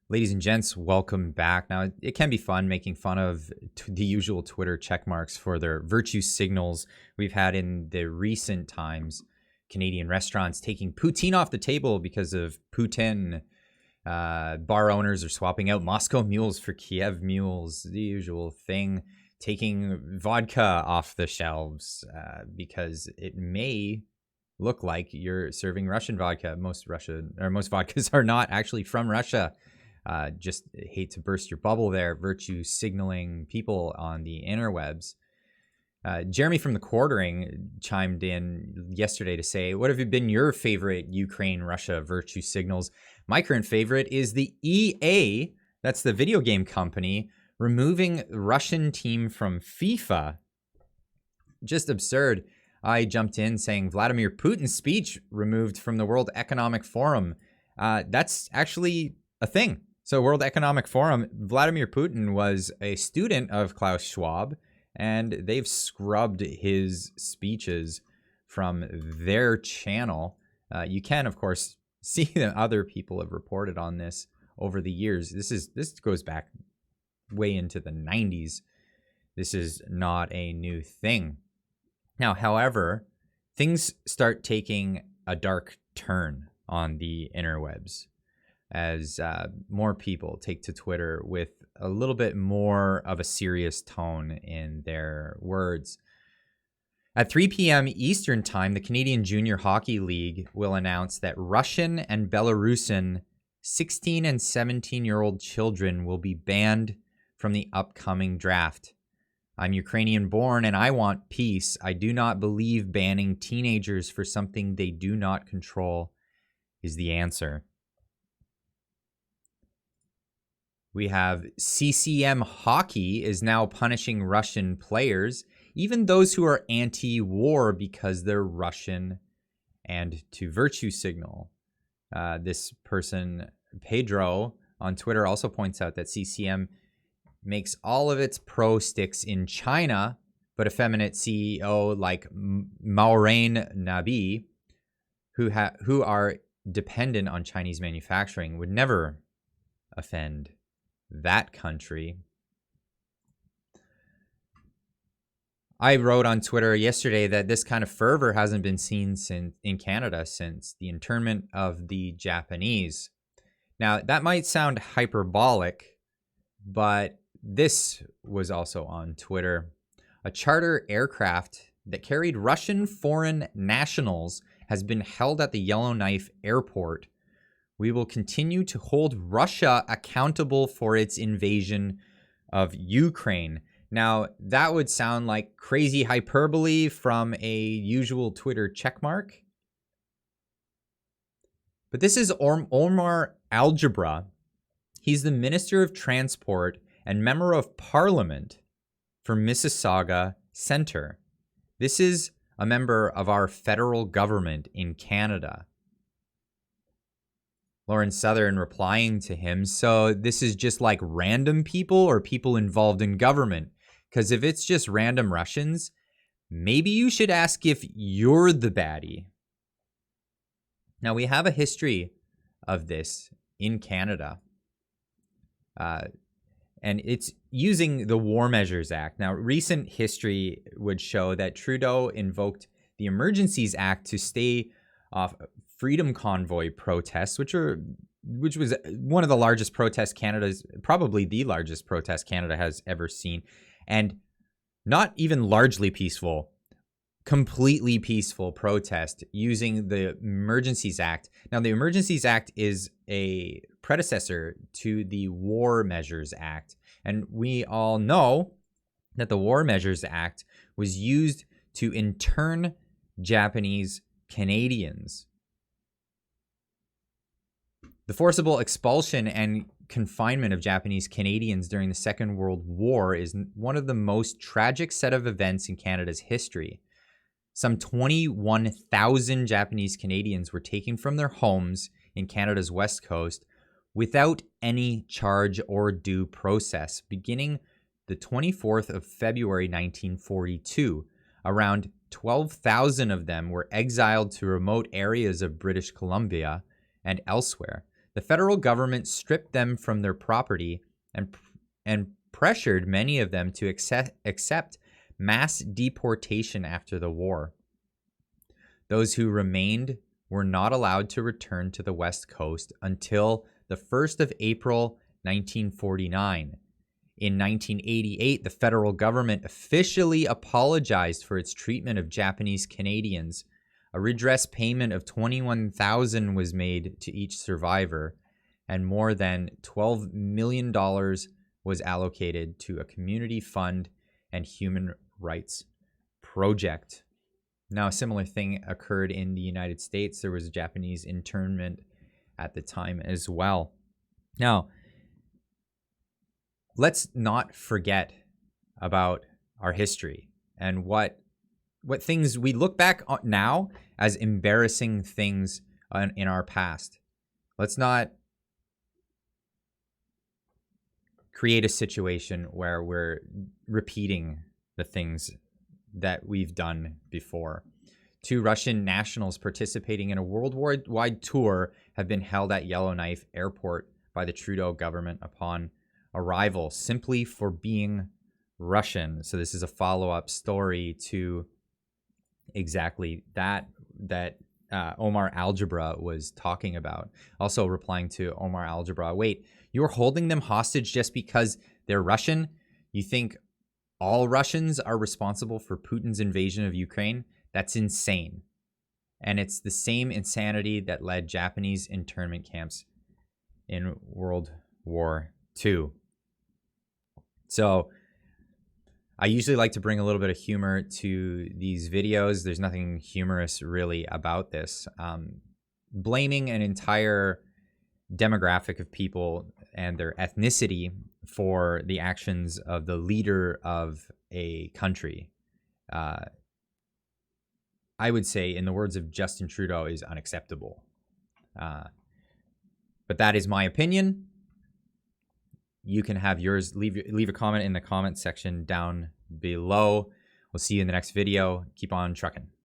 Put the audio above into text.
Ladies and gents, welcome back. Now, it can be fun making fun of the usual Twitter checkmarks for their virtue signals we've had in the recent times. Canadian restaurants taking poutine off the table because of Putin. Bar owners are swapping out Moscow mules for Kiev mules, the usual thing. Taking vodka off the shelves because it may look like you're serving Russian vodka. Most vodkas are not actually from Russia. Just hate to burst your bubble there, virtue signaling people on the interwebs. Jeremy from the Quartering chimed in yesterday to say, what have been your favorite Ukraine-Russia virtue signals? My current favorite is the EA, that's the video game company, removing the Russian team from FIFA. Just absurd. I jumped in saying Vladimir Putin's speech removed from the World Economic Forum. That's actually a thing. So World Economic Forum, Vladimir Putin was a student of Klaus Schwab, and they've scrubbed his speeches from their channel. You can, of course, see that other people have reported on this over the years. This goes back way into the 90s. This is not a new thing. Now, however, things start taking a dark turn on the interwebs as more people take to Twitter with a little bit more of a serious tone in their words. At 3 p.m. Eastern Time, the Canadian Junior Hockey League will announce that Russian and Belarusian 16 and 17-year-old children will be banned from the upcoming draft. I'm Ukrainian born and I want peace. I do not believe banning teenagers for something they do not control is the answer. We have CCM Hockey is now punishing Russian players, even those who are anti-war because they're Russian and to virtue signal. This person, Pedro, on Twitter also points out that CCM makes all of its pro sticks in China, but effeminate CEO like Maureen Nabi, who are dependent on Chinese manufacturing, would never offend that country. I wrote on Twitter yesterday that this kind of fervor hasn't been seen in Canada since the internment of the Japanese. Now, that might sound hyperbolic, but this was also on Twitter. A charter aircraft that carried Russian foreign nationals has been held at the Yellowknife Airport. We will continue to hold Russia accountable for its invasion of Ukraine. Now, that would sound like crazy hyperbole from a usual Twitter checkmark. But this is Omar Algebra. He's the Minister of Transport and Member of Parliament for Mississauga Centre. This is a member of our federal government in Canada. Lauren Southern replying to him, so this is just like random people or people involved in government? Because if it's just random Russians, maybe you should ask if you're the baddie. Now, we have a history of this in Canada. And it's using the War Measures Act. Now, recent history would show that Trudeau invoked the Emergencies Act to stay off Freedom Convoy protests, which was one of the largest protests probably the largest protest Canada has ever seen, and not even largely peaceful, completely peaceful protest using the Emergencies Act. Now, the Emergencies Act is a predecessor to the War Measures Act, and we all know that the War Measures Act was used to intern Japanese Canadians. The forcible expulsion and confinement of Japanese Canadians during the Second World War is one of the most tragic set of events in Canada's history. Some 21,000 Japanese Canadians were taken from their homes in Canada's West Coast without any charge or due process, beginning the 24th of February 1942. Around 12,000 of them were exiled to remote areas of British Columbia and elsewhere. The federal government stripped them from their property and pressured many of them to accept mass deportation after the war. Those who remained were not allowed to return to the West Coast until the 1st of April, 1949. In 1988, the federal government officially apologized for its treatment of Japanese Canadians. A redress payment of $21,000 was made to each survivor, and more than $12 million was allocated to a community fund and human rights project. Now, a similar thing occurred in the United States. There was a Japanese internment at the time as well. Now, let's not forget about our history and what things we look back on now as embarrassing things in our past. Let's not create a situation where we're repeating the things that we've done before. 2 Russian nationals participating in a worldwide tour have been held at Yellowknife Airport by the Trudeau government upon arrival simply for being Russian. So this is a follow-up story to exactly that Omar Algebra was talking about. Also replying to Omar Algebra, wait, you're holding them hostage just because they're Russian? You think all Russians are responsible for Putin's invasion of Ukraine? That's insane. And it's the same insanity that led Japanese internment camps in World War II. So I usually like to bring a little bit of humor to these videos. There's nothing humorous really about this. Blaming an entire demographic of people and their ethnicity for the actions of the leader of a country, I would say, in the words of Justin Trudeau, is unacceptable. But that is my opinion. You can have yours. Leave a comment in the comment section down below. We'll see you in the next video. Keep on trucking.